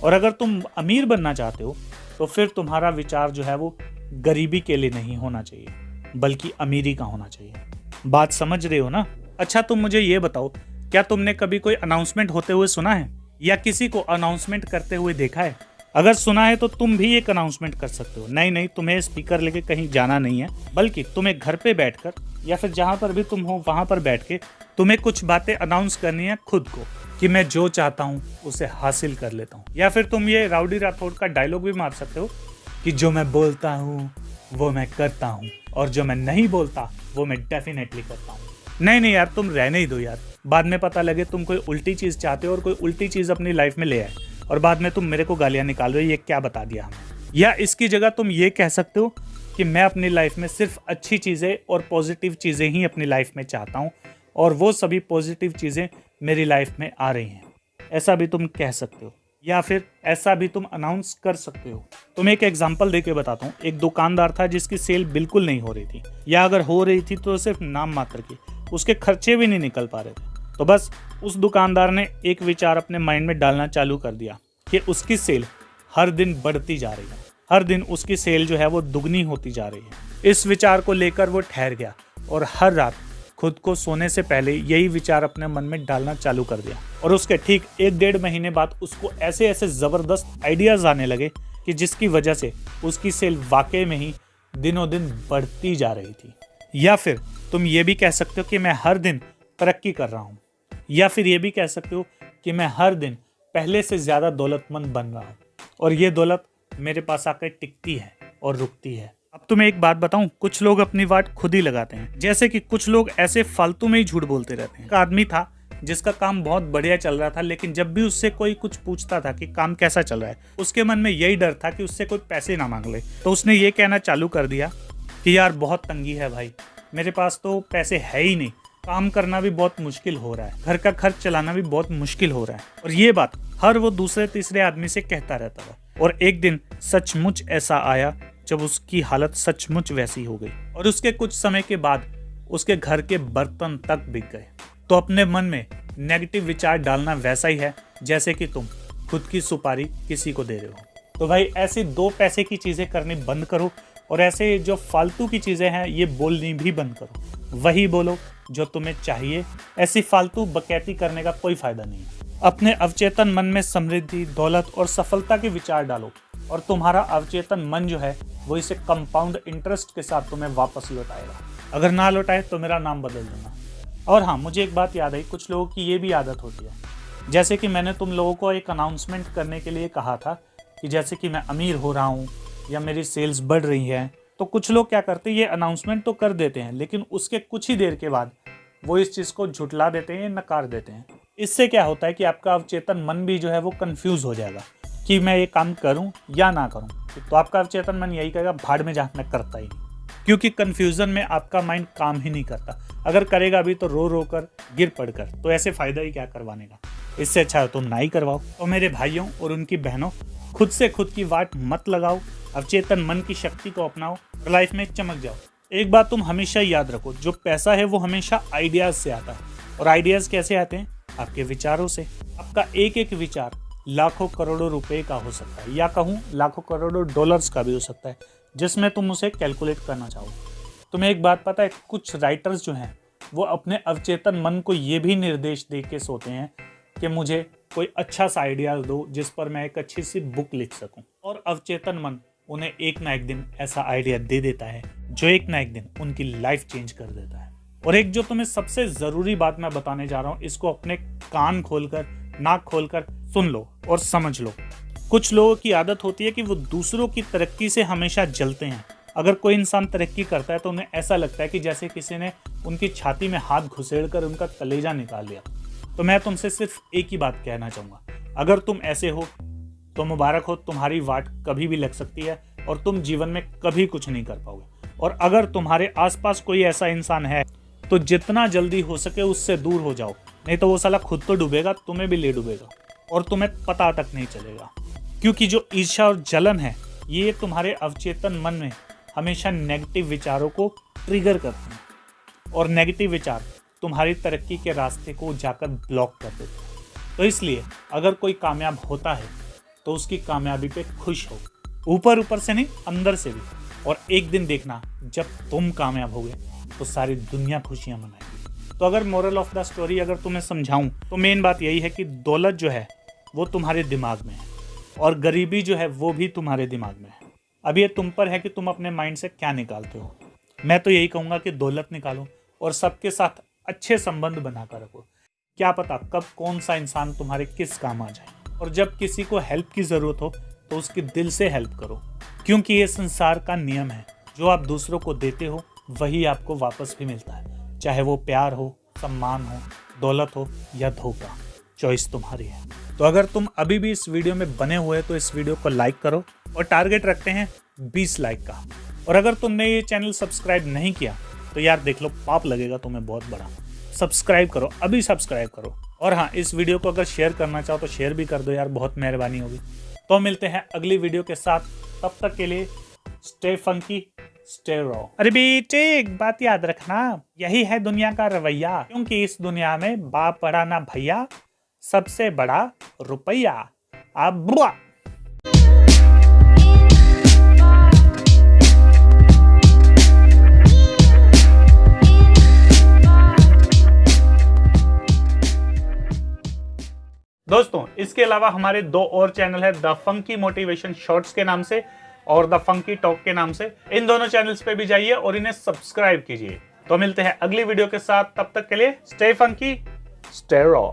और अगर तुम अमीर बनना चाहते हो तो फिर तुम्हारा विचार जो है वो गरीबी के लिए नहीं होना चाहिए बल्कि अमीरी का होना चाहिए। बात समझ रहे हो ना? अच्छा तुम मुझे ये बताओ, क्या तुमने कभी कोई अनाउंसमेंट होते हुए सुना है या किसी को अनाउंसमेंट करते हुए देखा है? अगर सुना है तो तुम भी एक अनाउंसमेंट कर सकते हो। नहीं, तुम्हें स्पीकर लेके कहीं जाना नहीं है, बल्कि तुम्हें घर पे बैठकर या फिर जहां पर भी तुम हो वहां पर बैठ के तुम्हें कुछ बातें अनाउंस करनी है खुद को कि मैं जो चाहता हूं उसे हासिल कर लेता हूं। या फिर तुम ये राउडी राठौड़ का डायलॉग भी मार सकते हो कि जो मैं बोलता हूं वो मैं करता हूं और जो मैं नहीं बोलता वो मैं डेफिनेटली करता हूं। नहीं यार, तुम रहने ही दो यार। बाद में पता लगे तुम कोई उल्टी चीज चाहते हो और कोई उल्टी चीज अपनी लाइफ में ले आए और बाद में तुम मेरे को गालियां निकाल रहे हो, ये क्या बता दिया हमें। या इसकी जगह तुम ये कह सकते हो कि मैं अपनी लाइफ में सिर्फ अच्छी चीज़ें और पॉजिटिव चीज़ें ही अपनी लाइफ में चाहता हूँ और वो सभी पॉजिटिव चीज़ें मेरी लाइफ में आ रही हैं। ऐसा भी तुम कह सकते हो या फिर ऐसा भी तुम अनाउंस कर सकते हो। तुम्हें एक एग्जांपल देके बताता हूँ। एक दुकानदार था जिसकी सेल बिल्कुल नहीं हो रही थी, या अगर हो रही थी तो सिर्फ नाम मात्र की, उसके खर्चे भी नहीं निकल पा रहे थे। तो बस उस दुकानदार ने एक विचार अपने माइंड में डालना चालू कर दिया कि उसकी सेल हर दिन बढ़ती जा रही है, हर दिन उसकी सेल जो है वो दुगनी होती जा रही है। इस विचार को लेकर वो ठहर गया और हर रात खुद को सोने से पहले यही विचार अपने मन में डालना चालू कर दिया। और उसके ठीक 1-1.5 महीने बाद उसको ऐसे ऐसे ज़बरदस्त आइडियाज़ आने लगे कि जिसकी वजह से उसकी सेल वाकई में ही दिनों दिन बढ़ती जा रही थी। या फिर तुम ये भी कह सकते हो कि मैं हर दिन तरक्की कर रहा हूँ, या फिर ये भी कह सकते हो कि मैं हर दिन पहले से ज़्यादा दौलतमंद बन रहा हूँ और ये दौलत मेरे पास आकर टिकती है और रुकती है। अब तुम्हें एक बात बताऊं, कुछ लोग अपनी वाट खुद ही लगाते हैं। जैसे कि कुछ लोग ऐसे फालतू में ही झूठ बोलते रहते हैं। एक आदमी था जिसका काम बहुत बढ़िया चल रहा था, लेकिन जब भी उससे कोई कुछ पूछता था कि काम कैसा चल रहा है, उसके मन में यही डर था कि उससे कोई पैसे ना मांग ले। तो उसने ये कहना चालू कर दिया कि यार बहुत तंगी है भाई, मेरे पास तो पैसे है ही नहीं, काम करना भी बहुत मुश्किल हो रहा है, घर का खर्च चलाना भी बहुत मुश्किल हो रहा है। और ये बात हर वो दूसरे तीसरे आदमी से कहता रहता था। और एक दिन सचमुच ऐसा आया जब उसकी हालत सचमुच वैसी हो गई और उसके कुछ समय के बाद उसके घर के बर्तन तक बिक गए। तो अपने मन में नेगेटिव विचार डालना वैसा ही है जैसे कि तुम खुद की सुपारी किसी को दे रहे हो। तो भाई ऐसी 2 पैसे की चीजें करनी बंद करो और ऐसे जो फालतू की चीजें हैं ये बोलनी भी बंद करो। वही बोलो जो तुम्हें चाहिए। ऐसी फालतू बकैती करने का कोई फायदा नहीं है। अपने अवचेतन मन में समृद्धि, दौलत और सफलता के विचार डालो और तुम्हारा अवचेतन मन जो है वो इसे कंपाउंड इंटरेस्ट के साथ तुम्हें वापस लौटाएगा। अगर ना लौटाए तो मेरा नाम बदल देना। और हाँ, मुझे एक बात याद आई, कुछ लोगों की ये भी आदत होती है। जैसे कि मैंने तुम लोगों को एक अनाउंसमेंट करने के लिए कहा था कि जैसे कि मैं अमीर हो रहा हूँ या मेरी सेल्स बढ़ रही है, तो कुछ लोग क्या करते हैं, ये अनाउंसमेंट तो कर देते हैं लेकिन उसके कुछ ही देर के बाद वो इस चीज़ को झुटला देते हैं, नकार देते हैं। इससे क्या होता है कि आपका अवचेतन मन भी जो है वो कंफ्यूज हो जाएगा कि मैं ये काम करूं या ना करूं। तो आपका अवचेतन मन यही कहेगा भाड़ में जा, मैं करता ही नहीं, क्योंकि कंफ्यूजन में आपका माइंड काम ही नहीं करता। अगर करेगा भी तो रो रो कर, गिर पड़ कर, तो ऐसे फायदा ही क्या करवाने का। इससे अच्छा तुम ना ही करवाओ। तो मेरे भाइयों और उनकी बहनों, खुद से खुद की वाट मत लगाओ, अवचेतन मन की शक्ति को अपनाओ और लाइफ में चमक जाओ। एक बात तुम हमेशा याद रखो, जो पैसा है वो हमेशा आइडियाज से आता है। और आइडियाज कैसे आते हैं? आपके विचारों से। आपका एक एक विचार लाखों करोड़ों रुपए का हो सकता है, या कहूँ लाखों करोड़ों डॉलर्स का भी हो सकता है, जिसमें तुम उसे कैलकुलेट करना चाहो। तुम्हें एक बात पता है, कुछ राइटर्स जो हैं वो अपने अवचेतन मन को ये भी निर्देश दे के सोते हैं कि मुझे कोई अच्छा सा आइडिया दो जिस पर मैं एक अच्छी सी बुक लिख सकूं। और अवचेतन मन उन्हें एक ना एक दिन ऐसा आइडिया दे देता है जो एक ना एक दिन उनकी लाइफ चेंज कर देता है। और एक जो तुम्हें सबसे ज़रूरी बात मैं बताने जा रहा हूँ, इसको अपने कान खोलकर, नाक खोलकर सुन लो और समझ लो। कुछ लोगों की आदत होती है कि वो दूसरों की तरक्की से हमेशा जलते हैं। अगर कोई इंसान तरक्की करता है तो उन्हें ऐसा लगता है कि जैसे किसी ने उनकी छाती में हाथ घुसेड़कर उनका कलेजा निकाल लिया। तो मैं तुमसे सिर्फ एक ही बात कहना चाहूँगा, अगर तुम ऐसे हो तो मुबारक हो, तुम्हारी वाट कभी भी लग सकती है और तुम जीवन में कभी कुछ नहीं कर पाओगे। और अगर तुम्हारे आसपास कोई ऐसा इंसान है तो जितना जल्दी हो सके उससे दूर हो जाओ, नहीं तो वो साला खुद तो डूबेगा, तुम्हें भी ले डूबेगा और तुम्हें पता तक नहीं चलेगा। क्योंकि जो ईर्ष्या और जलन है ये तुम्हारे अवचेतन मन में हमेशा नेगेटिव विचारों को ट्रिगर करते हैं और नेगेटिव विचार तुम्हारी तरक्की के रास्ते को जाकर ब्लॉक कर देते हैं। तो इसलिए अगर कोई कामयाब होता है तो उसकी कामयाबी पे खुश हो, ऊपर ऊपर से नहीं, अंदर से भी। और एक दिन देखना जब तुम कामयाब होगे तो सारी दुनिया खुशियां मनाएगी। तो अगर मोरल ऑफ द स्टोरी अगर तुम्हें समझाऊं तो मेन बात यही है कि दौलत जो है वो तुम्हारे दिमाग में है और गरीबी जो है वो भी तुम्हारे दिमाग में है। अब ये तुम पर है कि तुम अपने माइंड से क्या निकालते हो। मैं तो यही कहूँगा कि दौलत निकालो और सबके साथ अच्छे संबंध बनाकर रखो। क्या पता कब कौन सा इंसान तुम्हारे किस काम आ जाए। और जब किसी को हेल्प की ज़रूरत हो तो उसके दिल से हेल्प करो, क्योंकि ये संसार का नियम है, जो आप दूसरों को देते हो वही आपको वापस भी मिलता है, चाहे वो प्यार हो, सम्मान हो, दौलत हो या धोखा। चॉइस तुम्हारी है। तो अगर तुम अभी भी इस वीडियो में बने हुए तो इस वीडियो को लाइक करो और टारगेट रखते हैं 20 लाइक का। और अगर तुमने ये चैनल सब्सक्राइब नहीं किया तो यार देख लो, पाप लगेगा तुम्हें बहुत बड़ा। सब्सक्राइब करो, अभी सब्सक्राइब करो। और हाँ, इस वीडियो को अगर शेयर करना चाहो तो शेयर भी कर दो यार, बहुत मेहरबानी होगी। तो मिलते हैं अगली वीडियो के साथ, तब तक के लिए स्टे फंकी, स्टे रॉ। अरे बेटे एक बात याद रखना, यही है दुनिया का रवैया, क्योंकि इस दुनिया में बाप बड़ा ना भैया, सबसे बड़ा रुपया। अब दोस्तों इसके अलावा हमारे 2 और चैनल है, द फंकी मोटिवेशन शॉर्ट्स के नाम से और द फंकी टॉक के नाम से। इन दोनों चैनल्स पे भी जाइए और इन्हें सब्सक्राइब कीजिए। तो मिलते हैं अगली वीडियो के साथ, तब तक के लिए स्टे फंकी, स्टे रॉ।